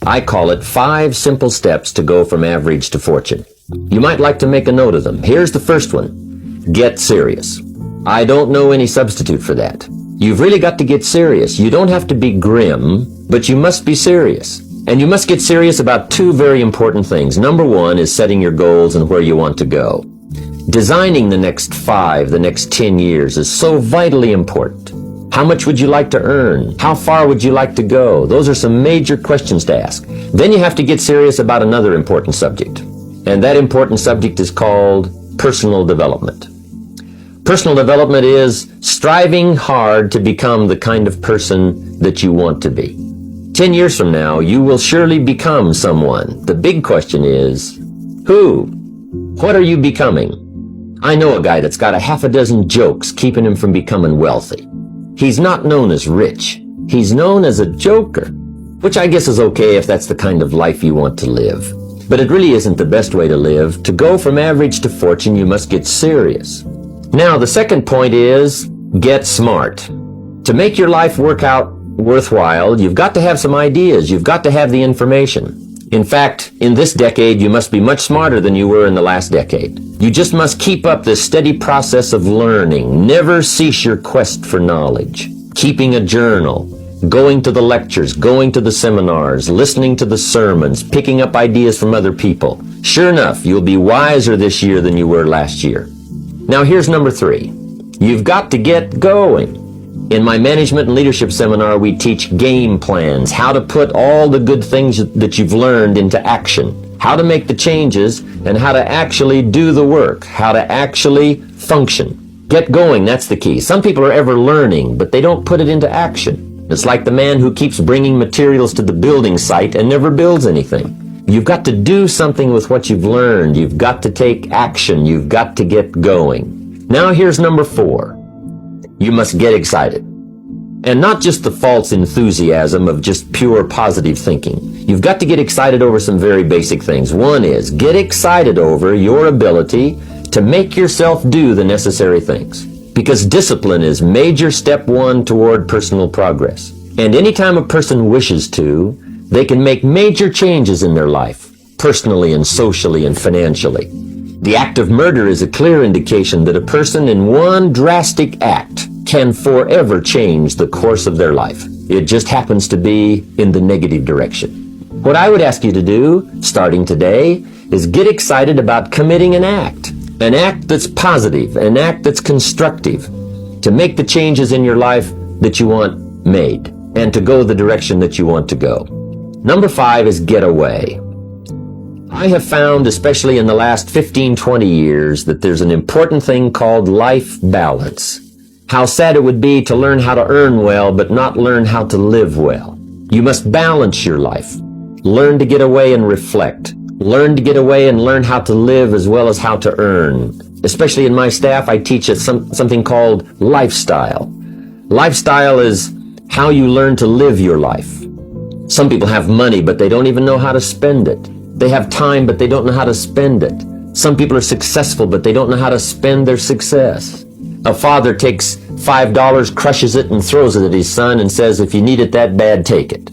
I call it 5 simple steps to go from average to fortune. You might like to make a note of them. Here's the first one. Get serious. I don't know any substitute for that. You've really got to get serious. You don't have to be grim, but you must be serious. And you must get serious about 2 very important things. Number 1 is setting your goals and where you want to go. Designing the next 5, the next 10 years is so vitally important. How much would you like to earn? How far would you like to go? Those are some major questions to ask. Then you have to get serious about another important subject. And that important subject is called personal development. Personal development is striving hard to become the kind of person that you want to be. 10 years from now, you will surely become someone. The big question is, who? What are you becoming? I know a guy that's got a half a dozen jokes keeping him from becoming wealthy. He's not known as rich. He's known as a joker, which I guess is okay if that's the kind of life you want to live. But it really isn't the best way to live. To go from average to fortune, you must get serious. Now, the second point is get smart. To make your life work out worthwhile, you've got to have some ideas. You've got to have the information. In fact, in this decade, you must be much smarter than you were in the last decade. You just must keep up this steady process of learning. Never cease your quest for knowledge. Keeping a journal, going to the lectures, going to the seminars, listening to the sermons, picking up ideas from other people. Sure enough, you'll be wiser this year than you were last year. Now here's number 3. You've got to get going. In my management and leadership seminar, we teach game plans, how to put all the good things that you've learned into action, how to make the changes, and how to actually do the work, how to actually function. Get going, that's the key. Some people are ever learning, but they don't put it into action. It's like the man who keeps bringing materials to the building site and never builds anything. You've got to do something with what you've learned. You've got to take action. You've got to get going. Now here's number 4. You must get excited. And not just the false enthusiasm of just pure positive thinking. You've got to get excited over some very basic things. One is, get excited over your ability to make yourself do the necessary things. Because discipline is major step 1 toward personal progress. And anytime a person wishes to, they can make major changes in their life, personally and socially and financially. The act of murder is a clear indication that a person in one drastic act can forever change the course of their life. It just happens to be in the negative direction. What I would ask you to do, starting today, is get excited about committing an act that's positive, an act that's constructive, to make the changes in your life that you want made, and to go the direction that you want to go. Number 5 is get away. I have found, especially in the last 15-20 years, that there's an important thing called life balance. How sad it would be to learn how to earn well, but not learn how to live well. You must balance your life. Learn to get away and reflect. Learn to get away and learn how to live as well as how to earn. Especially in my staff, I teach something called lifestyle. Lifestyle is how you learn to live your life. Some people have money, but they don't even know how to spend it. They have time, but they don't know how to spend it. Some people are successful, but they don't know how to spend their success. A father takes $5, crushes it, and throws it at his son and says, if you need it that bad, take it.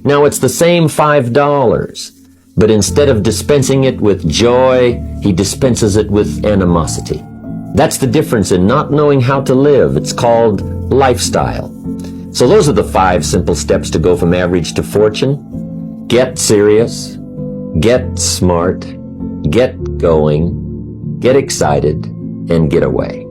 Now, it's the same $5, but instead of dispensing it with joy, he dispenses it with animosity. That's the difference in not knowing how to live. It's called lifestyle. So those are the 5 simple steps to go from average to fortune. Get serious. Get smart, get going, get excited, and get away.